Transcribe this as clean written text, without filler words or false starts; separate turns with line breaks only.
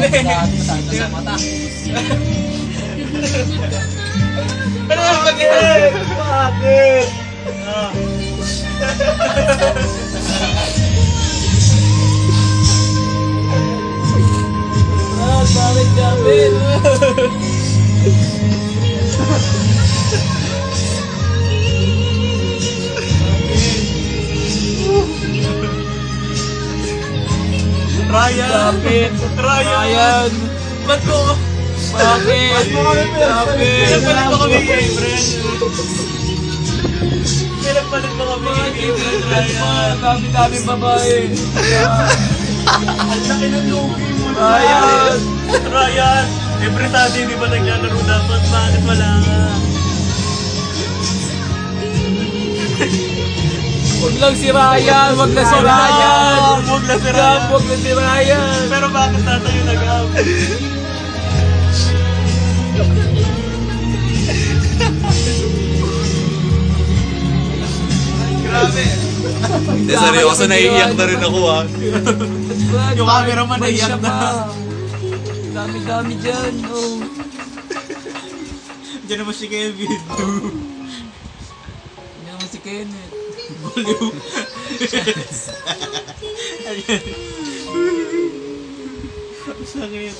Sa mata.
Ano yung bakit? Bakit?
Bakit Gavin?
Ryan! Ryan! Ba't mo?
Bakit?
Kailan pa kami favorite? Kailan pa rin ba kami favorite, Ryan?
Dami-dami babae.
Ang laki ng lugi mo,
Ryan!
Ryan! Every Sunday, di ba naglalaro dapat? Bakit wala nga?
Huwag lang si Ryan! Huwag na si Ryan!
Huwag na si
Gab,
Ryan!
huwag na si Ryan!
Pero bakit tatayo na Gab? Grabe!
Eh, seryoso, naiiyak na rin ako ha.
Yung cameraman naiyak na.
Dami-dami dyan, oh.
Diyan naman si Kevin.
Hindi naman si Kenneth.
Baliw. Ayan. Sakit.